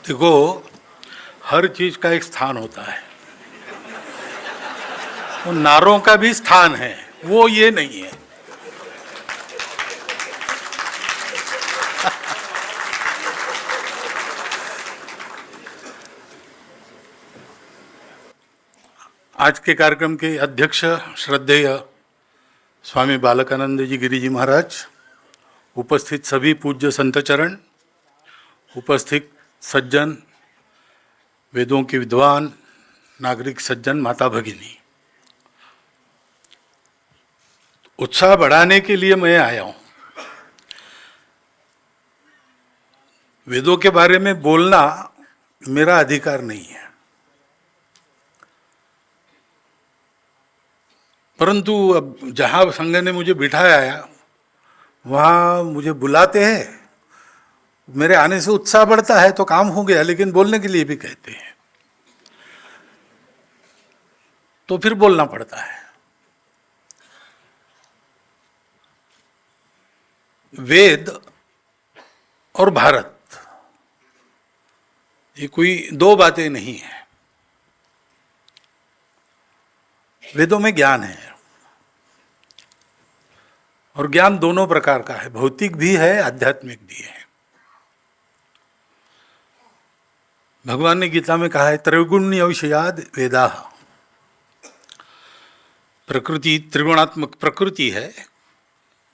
देखो, हर चीज का एक स्थान होता है। वो नारों का भी स्थान है, वो ये नहीं है। आज के कार्यक्रम के अध्यक्ष श्रद्धेय स्वामी बालकानंद जी गिरी जी महाराज, उपस्थित सभी पूज्य संत चरण, उपस्थित सज्जन, वेदों के विद्वान, नागरिक सज्जन, माता भगिनी, उत्साह बढ़ाने के लिए मैं आया हूं। वेदों के बारे में बोलना मेरा अधिकार नहीं है, परंतु अब जहां संघ ने मुझे बिठाया है वहां मुझे बुलाते हैं, मेरे आने से उत्साह बढ़ता है तो काम हो गया, लेकिन बोलने के लिए भी कहते हैं तो फिर बोलना पड़ता है। वेद और भारत, ये कोई दो बातें नहीं है। वेदों में ज्ञान है, और ज्ञान दोनों प्रकार का है, भौतिक भी है, आध्यात्मिक भी है। भगवान ने गीता में कहा है, त्रैगुण्य विषयाद वेदा। प्रकृति त्रिगुणात्मक प्रकृति है,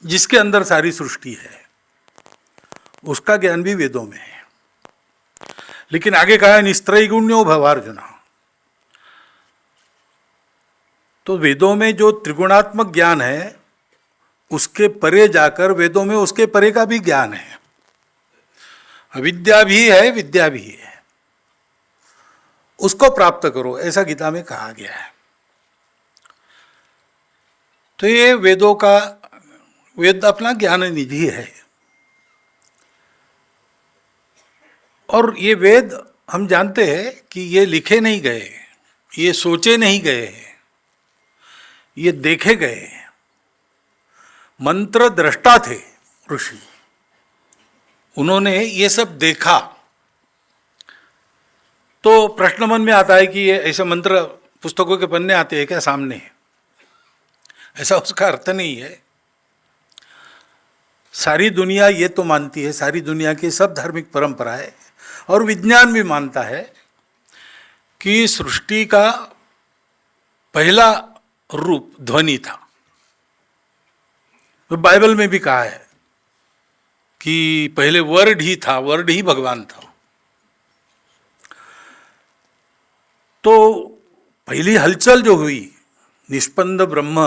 जिसके अंदर सारी सृष्टि है, उसका ज्ञान भी वेदों में है। लेकिन आगे कहा है, निस्त्रैगुण्यो भवार्जुना। तो वेदों में जो त्रिगुणात्मक ज्ञान है, उसके परे जाकर वेदों में उसके परे का भी ज्ञान है। अविद्या भी है, विद्या भी है, उसको प्राप्त करो, ऐसा गीता में कहा गया है। तो ये वेदों का, वेद अपना ज्ञान निधि है। और ये वेद हम जानते हैं कि ये लिखे नहीं गए, ये सोचे नहीं गए, ये देखे गए। मंत्र दृष्टा थे ऋषि, उन्होंने ये सब देखा। तो प्रश्न मन में आता है कि ये ऐसे मंत्र पुस्तकों के पन्ने आते हैं क्या सामने? ऐसा उसका अर्थ नहीं है। सारी दुनिया ये तो मानती है, सारी दुनिया की सब धार्मिक परंपराएं और विज्ञान भी मानता है कि सृष्टि का पहला रूप ध्वनि था। तो बाइबल में भी कहा है कि पहले वर्ड ही था, वर्ड ही भगवान था। तो पहली हलचल जो हुई, निष्पन्द ब्रह्म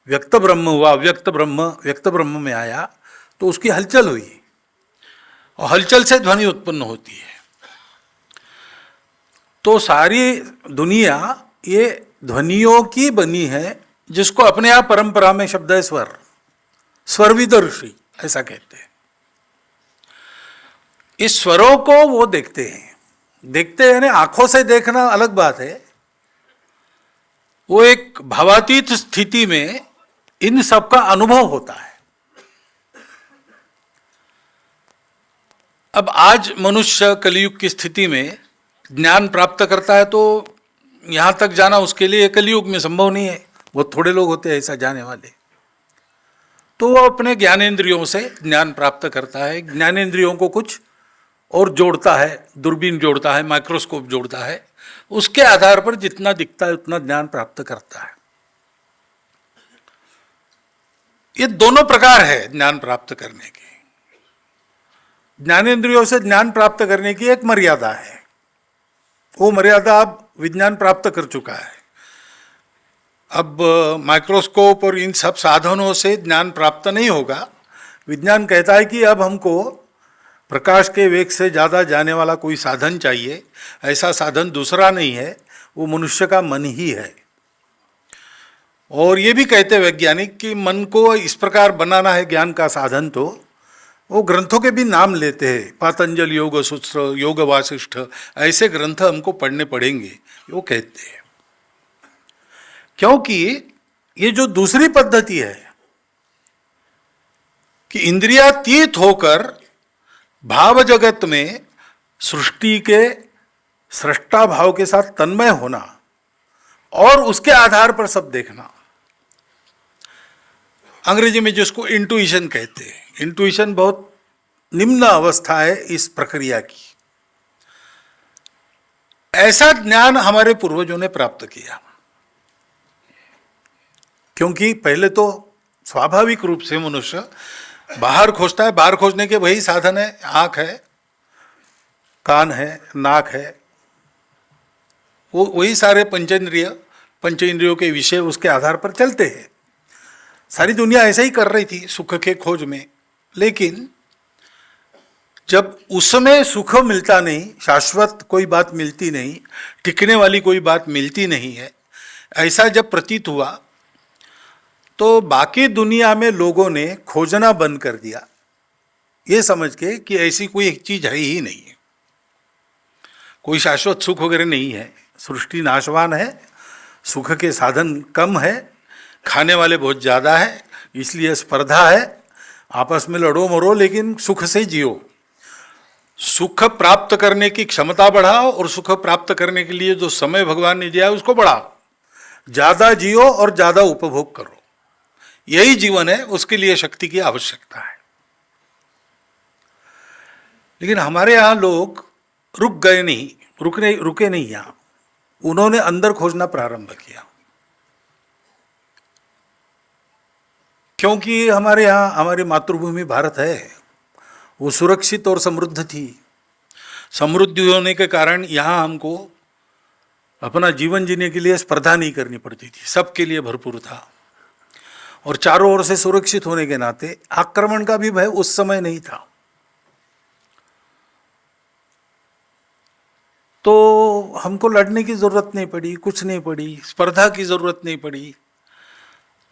व्यक्त ब्रह्म हुआ, व्यक्त ब्रह्म में आया, तो उसकी हलचल हुई, और हलचल से ध्वनि उत्पन्न होती है। तो सारी दुनिया ये ध्वनियों की बनी है, जिसको अपने आप परंपरा में शब्द है स्वर, स्वरविद ऋषि ऐसा कहते हैं। इस स्वरों को वो देखते हैं, देखते हैं ना, आंखों से देखना अलग बात है। वो एक भावातीत स्थिति में इन सब का अनुभव होता है। अब आज मनुष्य कलियुग की स्थिति में ज्ञान प्राप्त करता है, तो यहां तक जाना उसके लिए कलियुग में संभव नहीं है। बहुत थोड़े लोग होते हैं ऐसा जाने वाले। तो वो अपने ज्ञानेंद्रियों से ज्ञान प्राप्त करता है। ज्ञानेंद्रियों को कुछ और जोड़ता है, दूरबीन जोड़ता है, माइक्रोस्कोप जोड़ता है, उसके आधार पर जितना दिखता है उतना ज्ञान प्राप्त करता है। ये दोनों प्रकार है ज्ञान प्राप्त करने के। ज्ञानेंद्रियों से ज्ञान प्राप्त करने की एक मर्यादा है, वो मर्यादा अब विज्ञान प्राप्त कर चुका है। अब माइक्रोस्कोप और इन सब साधनों से ज्ञान प्राप्त नहीं होगा। विज्ञान कहता है कि अब हमको प्रकाश के वेग से ज़्यादा जाने वाला कोई साधन चाहिए। ऐसा साधन दूसरा नहीं है, वो मनुष्य का मन ही है। और ये भी कहते हैं वैज्ञानिक कि मन को इस प्रकार बनाना है ज्ञान का साधन, तो वो ग्रंथों के भी नाम लेते हैं, पातंजल योग सूत्र, योग वासिष्ठ, ऐसे ग्रंथ हमको पढ़ने पड़ेंगे, वो कहते हैं। क्योंकि ये जो दूसरी पद्धति है कि इंद्रियातीत होकर भाव जगत में सृष्टि के सृष्टा भाव के साथ तन्मय होना और उसके आधार पर सब देखना, अंग्रेजी में जिसको इंट्यूशन कहते हैं। इंट्यूशन बहुत निम्न अवस्था है इस प्रक्रिया की। ऐसा ज्ञान हमारे पूर्वजों ने प्राप्त किया, क्योंकि पहले तो स्वाभाविक रूप से मनुष्य बाहर खोजता है। बाहर खोजने के वही साधन है, आंख है, कान है, नाक है, वो वही सारे पंच इंद्रियों के विषय उसके आधार पर चलते हैं। सारी दुनिया ऐसा ही कर रही थी सुख के खोज में। लेकिन जब उसमें सुख मिलता नहीं, शाश्वत कोई बात मिलती नहीं, टिकने वाली कोई बात मिलती नहीं है, ऐसा जब प्रतीत हुआ तो बाकी दुनिया में लोगों ने खोजना बंद कर दिया, ये समझ के कि ऐसी कोई एक चीज है ही नहीं है, कोई शाश्वत सुख वगैरह नहीं है, सृष्टि नाशवान है, सुख के साधन कम है, खाने वाले बहुत ज़्यादा है, इसलिए स्पर्धा है, आपस में लड़ो मरो लेकिन सुख से जियो। सुख प्राप्त करने की क्षमता बढ़ाओ और सुख प्राप्त करने के लिए जो समय भगवान ने दिया है उसको बढ़ाओ, ज़्यादा जियो और ज़्यादा उपभोग करो, यही जीवन है, उसके लिए शक्ति की आवश्यकता है। लेकिन हमारे यहाँ लोग रुक गए नहीं, रुके नहीं यहाँ, उन्होंने अंदर खोजना प्रारंभ किया। क्योंकि हमारे यहाँ हमारी मातृभूमि भारत है, वो सुरक्षित और समृद्ध थी। समृद्धि होने के कारण यहाँ हमको अपना जीवन जीने के लिए स्पर्धा नहीं करनी पड़ती थी, सबके लिए भरपूर था, और चारों ओर से सुरक्षित होने के नाते आक्रमण का भी भय उस समय नहीं था। तो हमको लड़ने की जरूरत नहीं पड़ी, कुछ नहीं पड़ी, स्पर्धा की जरूरत नहीं पड़ी,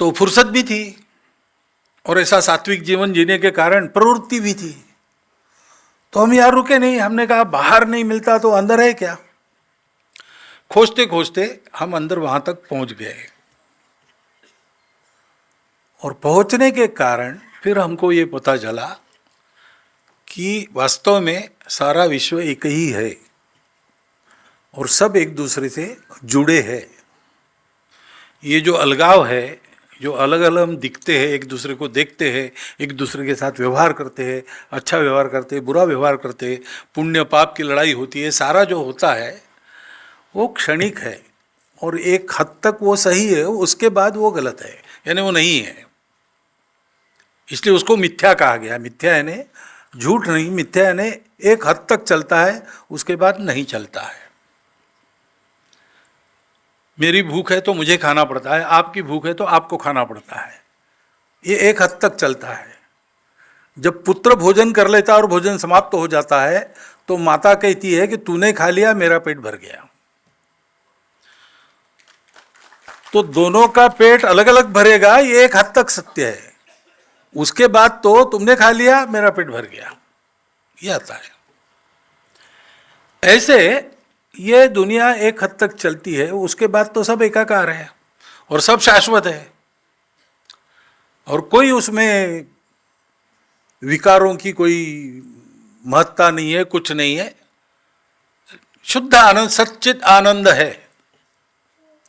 तो फुर्सत भी थी और ऐसा सात्विक जीवन जीने के कारण प्रवृत्ति भी थी। तो हम यार रुके नहीं, हमने कहा बाहर नहीं मिलता तो अंदर है क्या। खोजते खोजते हम अंदर वहां तक पहुंच गए, और पहुंचने के कारण फिर हमको ये पता चला कि वास्तव में सारा विश्व एक ही है और सब एक दूसरे से जुड़े हैं। ये जो अलगाव है, जो अलग अलग हम दिखते हैं, एक दूसरे को देखते हैं, एक दूसरे के साथ व्यवहार करते हैं, अच्छा व्यवहार करते हैं, बुरा व्यवहार करते हैं, पुण्य पाप की लड़ाई होती है, सारा जो होता है वो क्षणिक है और एक हद तक वो सही है, उसके बाद वो गलत है, यानी वो नहीं है। इसलिए उसको मिथ्या कहा गया। मिथ्या यानी झूठ नहीं, मिथ्या यानी एक हद तक चलता है, उसके बाद नहीं चलता है। मेरी भूख है तो मुझे खाना पड़ता है, आपकी भूख है तो आपको खाना पड़ता है, ये एक हद तक चलता है। जब पुत्र भोजन कर लेता और भोजन समाप्त हो जाता है तो माता कहती है कि तूने खा लिया, मेरा पेट भर गया। तो दोनों का पेट अलग अलग भरेगा, ये एक हद तक सत्य है। उसके बाद तो तुमने खा लिया, मेरा पेट भर गया, ये आता है। ऐसे ये दुनिया एक हद तक चलती है, उसके बाद तो सब एकाकार है और सब शाश्वत है, और कोई उसमें विकारों की कोई महत्ता नहीं है, कुछ नहीं है। शुद्ध आनंद, सच्चित आनंद है,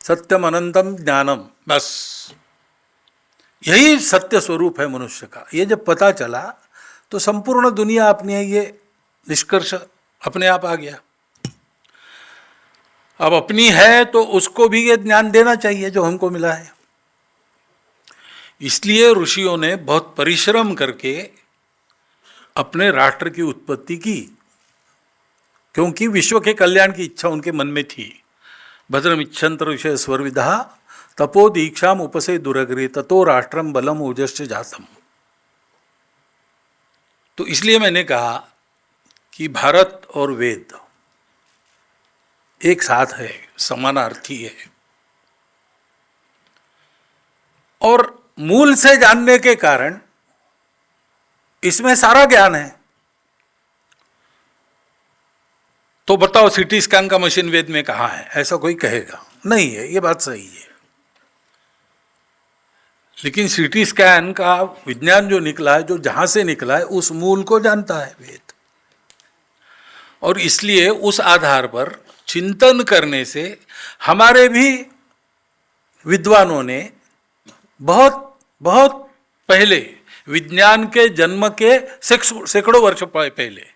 सत्यम अनंतम ज्ञानम, बस यही सत्य स्वरूप है मनुष्य का। ये जब पता चला तो संपूर्ण दुनिया अपनी है, ये निष्कर्ष अपने आप आ गया। अब अपनी है तो उसको भी ये ज्ञान देना चाहिए जो हमको मिला है। इसलिए ऋषियों ने बहुत परिश्रम करके अपने राष्ट्र की उत्पत्ति की, क्योंकि विश्व के कल्याण की इच्छा उनके मन में थी। भद्रम इच्छन्त्र विषय स्वर्विदा तपो दीक्षाम उपसे दुरग्रे ततो राष्ट्रम बलम ओजश्च जातम। तो इसलिए मैंने कहा कि भारत और वेद एक साथ है, समानार्थी है, और मूल से जानने के कारण इसमें सारा ज्ञान है। तो बताओ सीटी स्कैन का मशीन वेद में कहाँ है? ऐसा कोई कहेगा नहीं है, ये बात सही है। लेकिन सीटी स्कैन का विज्ञान जो निकला है, जो जहां से निकला है, उस मूल को जानता है वेद। और इसलिए उस आधार पर चिंतन करने से हमारे भी विद्वानों ने बहुत बहुत पहले, विज्ञान के जन्म के सैकड़ों वर्ष पहले,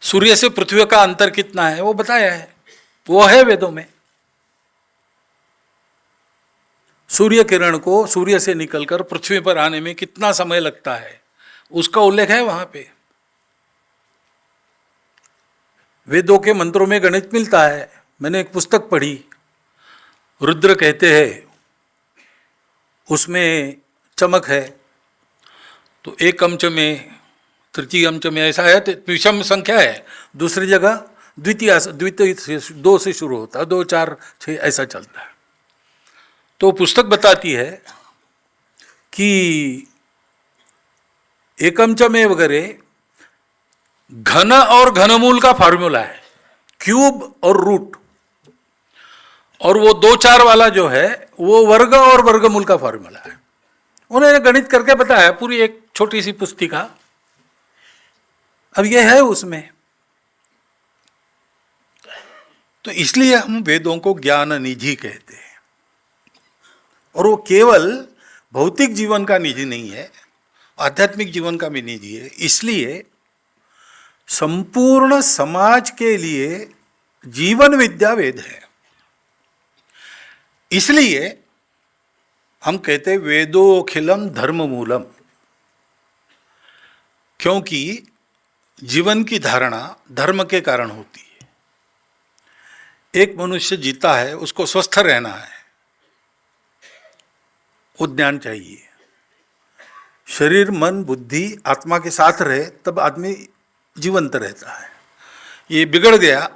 सूर्य से पृथ्वी का अंतर कितना है वो बताया है। वो है वेदों में। सूर्य किरण को सूर्य से निकलकर पृथ्वी पर आने में कितना समय लगता है उसका उल्लेख है वहां पे। वेदों के मंत्रों में गणित मिलता है। मैंने एक पुस्तक पढ़ी, रुद्र कहते हैं, उसमें चमक है तो एक अंश में, तृतीय अंश में ऐसा है, विषम संख्या है। दूसरी जगह द्वितीय से 2 से शुरू होता है, 2, 4, 6 ऐसा चलता है। तो पुस्तक बताती है कि एकम च में वगैरह घन और घनमूल का फॉर्मूला है, क्यूब और रूट, और वो 2, 4 वाला जो है वो वर्ग और वर्गमूल का फॉर्मूला है। उन्होंने गणित करके बताया, पूरी एक छोटी सी पुस्तिका। अब ये है उसमें। तो इसलिए हम वेदों को ज्ञान निधि कहते हैं। और वो केवल भौतिक जीवन का निधि नहीं है, आध्यात्मिक जीवन का भी निधि है। इसलिए संपूर्ण समाज के लिए जीवन विद्या वेद है। इसलिए हम कहते वेदोखिलम धर्म मूलम, क्योंकि जीवन की धारणा धर्म के कारण होती है। एक मनुष्य जीता है, उसको स्वस्थ रहना है, वो ज्ञान चाहिए। शरीर, मन, बुद्धि, आत्मा के साथ रहे तब आदमी जीवंत रहता है। ये बिगड़ गया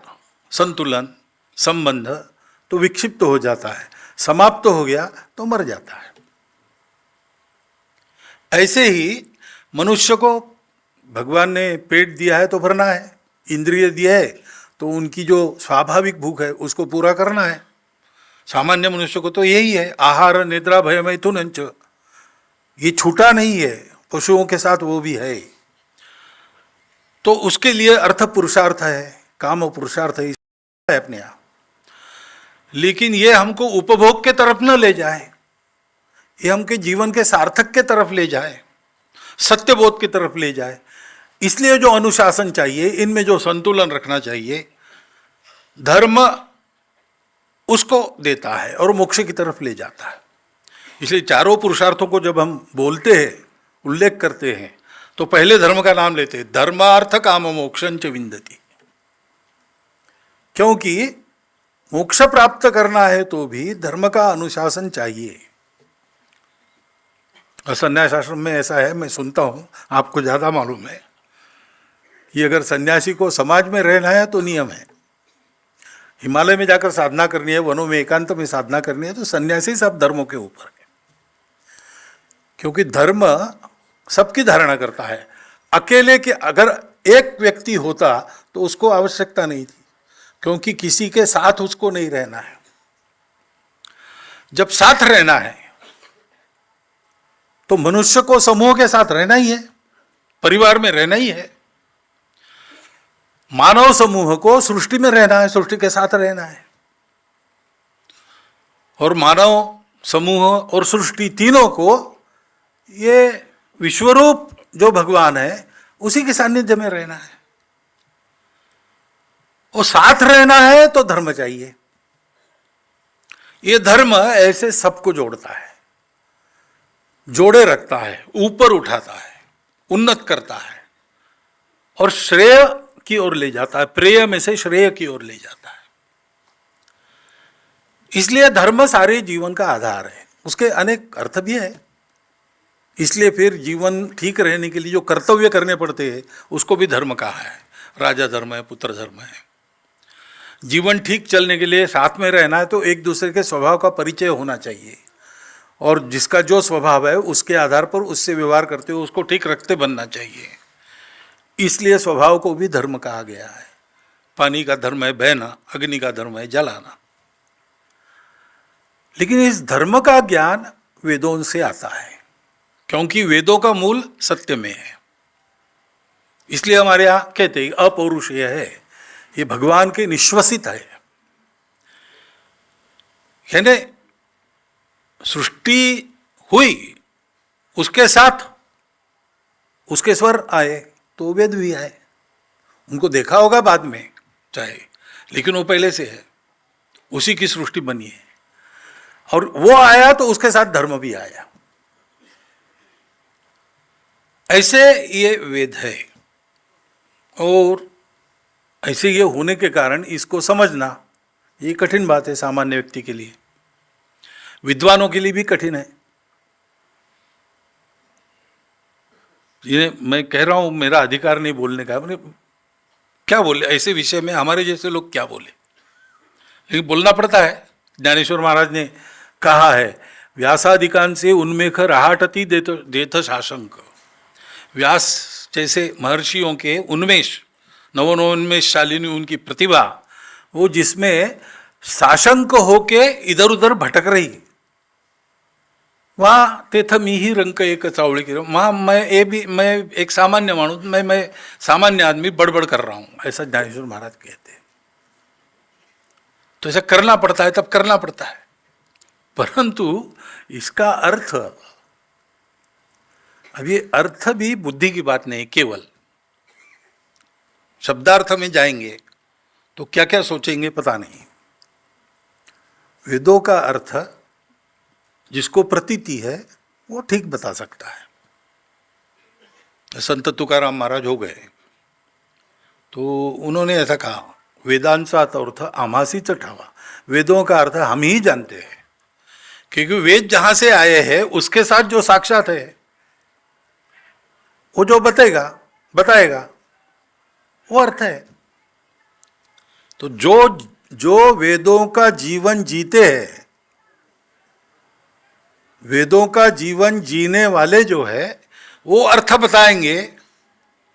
संतुलन, संबंध, तो विक्षिप्त हो जाता है। समाप्त हो गया तो मर जाता है। ऐसे ही मनुष्य को भगवान ने पेट दिया है तो भरना है, इंद्रिय दिया है तो उनकी जो स्वाभाविक भूख है उसको पूरा करना है। सामान्य मनुष्य को तो यही है, आहार निद्रा भय मैथुनंच, ये छूटा नहीं है। पशुओं के साथ वो भी है। तो उसके लिए अर्थ पुरुषार्थ है, काम और पुरुषार्थ है अपने आप। लेकिन ये हमको उपभोग के तरफ न ले जाए, ये हमके जीवन के सार्थक के तरफ ले जाए, सत्यबोध की तरफ ले जाए। इसलिए जो अनुशासन चाहिए, इनमें जो संतुलन रखना चाहिए, धर्म उसको देता है और मोक्ष की तरफ ले जाता है। इसलिए चारों पुरुषार्थों को जब हम बोलते हैं, उल्लेख करते हैं, तो पहले धर्म का नाम लेते हैं, धर्मार्थ काम मोक्षं च विंदति। क्योंकि मोक्ष प्राप्त करना है तो भी धर्म का अनुशासन चाहिए। और संन्यास आश्रम में ऐसा है, मैं सुनता हूँ, आपको ज़्यादा मालूम है कि अगर सन्यासी को समाज में रहना है तो नियम है। हिमालय में जाकर साधना करनी है, वनों में एकांत में साधना करनी है, तो सन्यासी सब धर्मों के ऊपर है। क्योंकि धर्म सबकी धारणा करता है। अकेले के अगर एक व्यक्ति होता तो उसको आवश्यकता नहीं थी, क्योंकि किसी के साथ उसको नहीं रहना है। जब साथ रहना है तो मनुष्य को समूह के साथ रहना ही है, परिवार में रहना ही है। मानव समूह को सृष्टि में रहना है, सृष्टि के साथ रहना है। और मानव समूह और सृष्टि तीनों को ये विश्वरूप जो भगवान है उसी के सानिध्य में रहना है। और साथ रहना है तो धर्म चाहिए। ये धर्म ऐसे सबको जोड़ता है, जोड़े रखता है, ऊपर उठाता है, उन्नत करता है और श्रेय की ओर ले जाता है, प्रेय में से श्रेय की ओर ले जाता है। इसलिए धर्म सारे जीवन का आधार है। उसके अनेक अर्थ भी है। इसलिए फिर जीवन ठीक रहने के लिए जो कर्तव्य करने पड़ते हैं उसको भी धर्म कहा है। राजा धर्म है, पुत्र धर्म है। जीवन ठीक चलने के लिए साथ में रहना है तो एक दूसरे के स्वभाव का परिचय होना चाहिए, और जिसका जो स्वभाव है उसके आधार पर उससे व्यवहार करते हुए उसको ठीक रखते बनना चाहिए। इसलिए स्वभाव को भी धर्म कहा गया है। पानी का धर्म है बहना, अग्नि का धर्म है जलाना। लेकिन इस धर्म का ज्ञान वेदों से आता है, क्योंकि वेदों का मूल सत्य में है। इसलिए हमारे यहाँ कहते हैं अपौरुषेय है, ये भगवान के निश्वसित है। यानी सृष्टि हुई, उसके साथ उसके स्वर आए तो वेद भी आए। उनको देखा होगा बाद में चाहे, लेकिन वो पहले से है, उसी की सृष्टि बनी है। और वो आया तो उसके साथ धर्म भी आया। ऐसे ये वेद है, और ऐसे ये होने के कारण इसको समझना ये कठिन बात है सामान्य व्यक्ति के लिए, विद्वानों के लिए भी कठिन है। ये मैं कह रहा हूं, मेरा अधिकार नहीं बोलने का, मैंने क्या बोले ऐसे विषय में, हमारे जैसे लोग क्या बोले, लेकिन बोलना पड़ता है। ज्ञानेश्वर महाराज ने कहा है, व्यासाधिकांसे उन्मेख रहाटति देथ शासंक। व्यास जैसे महर्षियों के उन्मेष, नवोन्मेष शालिनी उनकी प्रतिभा, वो जिसमें साशंक होके इधर उधर भटक रही, वहाँ तेथ मी ही रंक एक चावड़ी की, वहाँ मैं एक सामान्य मानूस, मैं सामान्य आदमी बड़बड़ कर रहा हूँ, ऐसा ज्ञानेश्वर महाराज कहते हैं। तो ऐसा करना पड़ता है, तब करना पड़ता है। परंतु इसका अर्थ, अब ये अर्थ भी बुद्धि की बात नहीं, केवल शब्दार्थ में जाएंगे तो क्या क्या सोचेंगे पता नहीं। वेदों का अर्थ जिसको प्रतीति है वो ठीक बता सकता है। संत तुकाराम महाराज हो गए तो उन्होंने ऐसा कहा, वेदांचा अर्थ आमासी ठावा। वेदों का अर्थ हम ही जानते हैं, क्योंकि वेद जहां से आए हैं उसके साथ जो साक्षात है वो जो बताएगा वो अर्थ है। तो जो वेदों का जीवन जीते हैं, वेदों का जीवन जीने वाले जो है वो अर्थ बताएंगे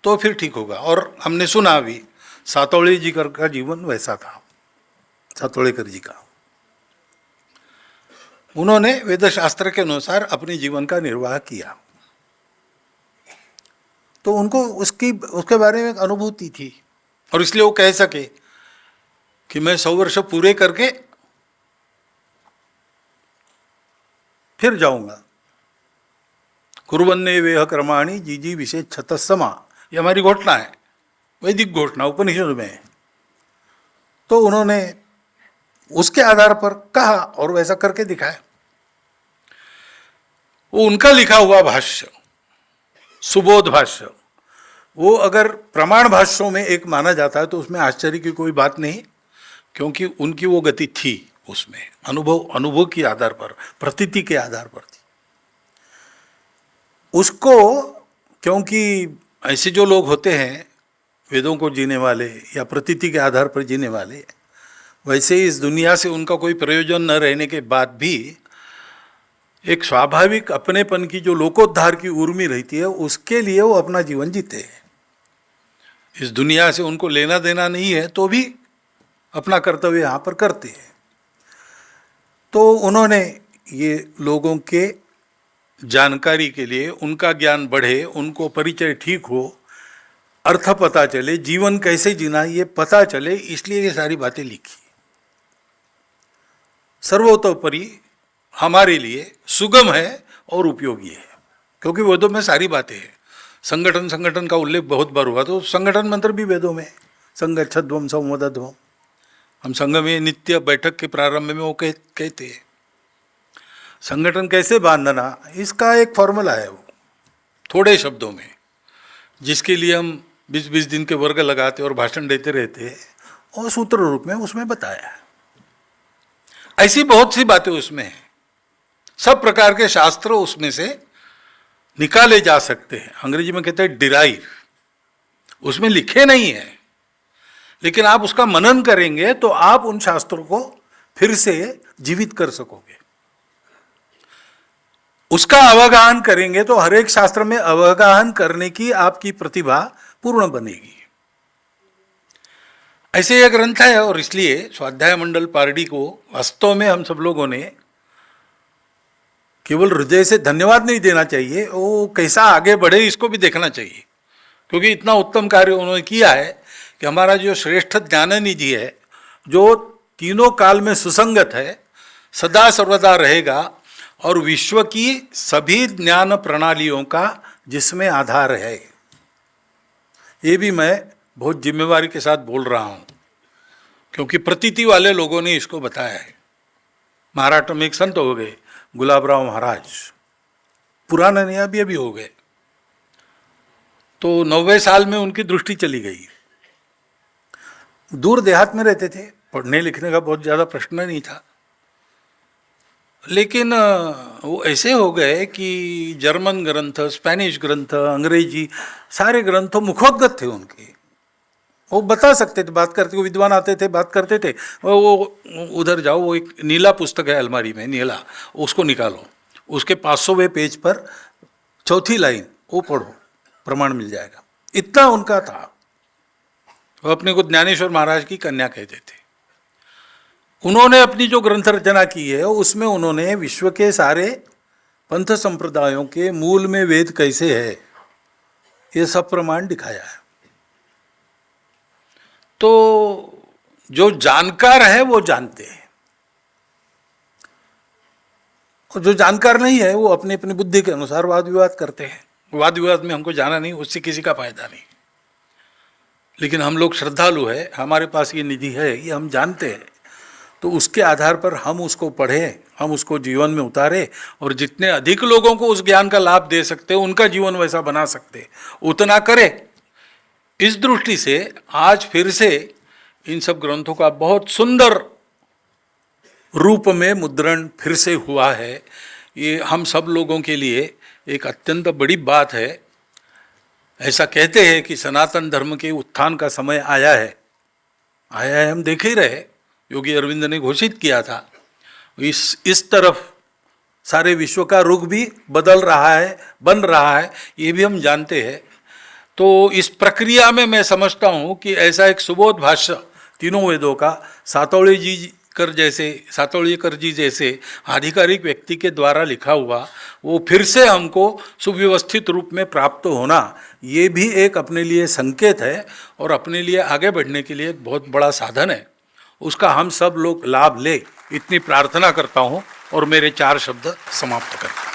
तो फिर ठीक होगा। और हमने सुना भी, सातोळे जी का जीवन वैसा था, सातोळेकर जी का। उन्होंने वेद शास्त्र के अनुसार अपने जीवन का निर्वाह किया, तो उनको उसके बारे में एक अनुभूति थी, और इसलिए वो कह सके कि मैं 100 वर्ष पूरे करके फिर जाऊंगा। कुर्वन्ने वेह कर्माणि जीजी विशेष छतसमा, ये हमारी घोषणा है, वैदिक घोषणा उपनिषद में है। तो उन्होंने उसके आधार पर कहा और वैसा करके दिखाया। वो उनका लिखा हुआ भाष्य, सुबोध भाष्य, वो अगर प्रमाण भाष्यों में एक माना जाता है तो उसमें आश्चर्य की कोई बात नहीं, क्योंकि उनकी वो गति थी, उसमें अनुभव के आधार पर, प्रतीति के आधार पर थी। उसको, क्योंकि ऐसे जो लोग होते हैं वेदों को जीने वाले या प्रतीति के आधार पर जीने वाले, वैसे इस दुनिया से उनका कोई प्रयोजन न रहने के बाद भी एक स्वाभाविक अपनेपन की जो लोकोद्धार की उर्मी रहती है, उसके लिए वो अपना जीवन जीते हैं। इस दुनिया से उनको लेना देना नहीं है तो भी अपना कर्तव्य यहाँ पर करते हैं। तो उन्होंने ये लोगों के जानकारी के लिए, उनका ज्ञान बढ़े, उनको परिचय ठीक हो, अर्थ पता चले, जीवन कैसे जीना ये पता चले, इसलिए ये सारी बातें लिखी। सर्वोतोपरि हमारे लिए सुगम है और उपयोगी है, क्योंकि वेदों में सारी बातें हैं। संगठन का उल्लेख बहुत बार हुआ, तो संगठन मंत्र भी वेदों में, संगच्छध्वम संवदध्वम। हम संघ में नित्य बैठक के प्रारंभ में वो कहते हैं। संगठन कैसे बांधना, इसका एक फॉर्मूला है, वो थोड़े शब्दों में, जिसके लिए हम 20-20 दिन के वर्ग लगाते और भाषण देते रहते हैं, और सूत्र रूप में उसमें बताया है। ऐसी बहुत सी बातें उसमें हैं, सब प्रकार के शास्त्र उसमें से निकाले जा सकते हैं। अंग्रेजी में कहते हैं डिराइव, उसमें लिखे नहीं है, लेकिन आप उसका मनन करेंगे तो आप उन शास्त्रों को फिर से जीवित कर सकोगे। उसका अवगाहन करेंगे तो हर एक शास्त्र में अवगाहन करने की आपकी प्रतिभा पूर्ण बनेगी। ऐसे यह ग्रंथ है, और इसलिए स्वाध्याय मंडल पारडी को वास्तव में हम सब लोगों ने केवल हृदय से धन्यवाद नहीं देना चाहिए, वो कैसा आगे बढ़े इसको भी देखना चाहिए। क्योंकि इतना उत्तम कार्य उन्होंने किया है कि हमारा जो श्रेष्ठ ज्ञाननिधि है, जो तीनों काल में सुसंगत है, सदा सर्वदा रहेगा और विश्व की सभी ज्ञान प्रणालियों का जिसमें आधार है। ये भी मैं बहुत जिम्मेवारी के साथ बोल रहा हूँ, क्योंकि प्रतीति वाले लोगों ने इसको बताया है। महाराष्ट्र में एक संत हो गए गुलाबराव महाराज, पुराना नहीं अभी हो गए, तो 90 साल में उनकी दृष्टि चली गई। दूर देहात में रहते थे, पढ़ने लिखने का बहुत ज़्यादा प्रश्न नहीं था, लेकिन वो ऐसे हो गए कि जर्मन ग्रंथ, स्पेनिश ग्रंथ, अंग्रेजी सारे ग्रंथों मुखोद्गत थे उनके। वो बता सकते थे, बात करते, विद्वान आते थे, बात करते थे। वो उधर जाओ, वो एक नीला पुस्तक है अलमारी में, नीला, उसको निकालो, उसके 500वें पेज पर चौथी लाइन वो पढ़ो, प्रमाण मिल जाएगा। इतना उनका था। वो अपने को ज्ञानेश्वर महाराज की कन्या कहते थे। उन्होंने अपनी जो ग्रंथ रचना की है उसमें उन्होंने विश्व के सारे पंथ संप्रदायों के मूल में वेद कैसे है ये सब प्रमाण दिखाया है। तो जो जानकार है वो जानते हैं, और जो जानकार नहीं है वो अपनी अपनी बुद्धि के अनुसार वाद विवाद करते हैं। वाद विवाद में हमको जाना नहीं, उससे किसी का फायदा नहीं। लेकिन हम लोग श्रद्धालु है, हमारे पास ये निधि है, ये हम जानते हैं, तो उसके आधार पर हम उसको पढ़ें, हम उसको जीवन में उतारें, और जितने अधिक लोगों को उस ज्ञान का लाभ दे सकते हैं, उनका जीवन वैसा बना सकते हैं, उतना करें। इस दृष्टि से आज फिर से इन सब ग्रंथों का बहुत सुंदर रूप में मुद्रण फिर से हुआ है। ये हम सब लोगों के लिए एक अत्यंत बड़ी बात है। ऐसा कहते हैं कि सनातन धर्म के उत्थान का समय आया है, हम देख ही रहे। योगी अरविंद ने घोषित किया था। इस तरफ सारे विश्व का रुख भी बदल रहा है, बन रहा है, ये भी हम जानते हैं। तो इस प्रक्रिया में मैं समझता हूँ कि ऐसा एक सुबोध भाष्य तीनों वेदों का सातोळीकर जी जैसे आधिकारिक व्यक्ति के द्वारा लिखा हुआ, वो फिर से हमको सुव्यवस्थित रूप में प्राप्त होना, ये भी एक अपने लिए संकेत है और अपने लिए आगे बढ़ने के लिए एक बहुत बड़ा साधन है। उसका हम सब लोग लाभ ले, इतनी प्रार्थना करता हूँ और मेरे 4 शब्द समाप्त करता हूँ।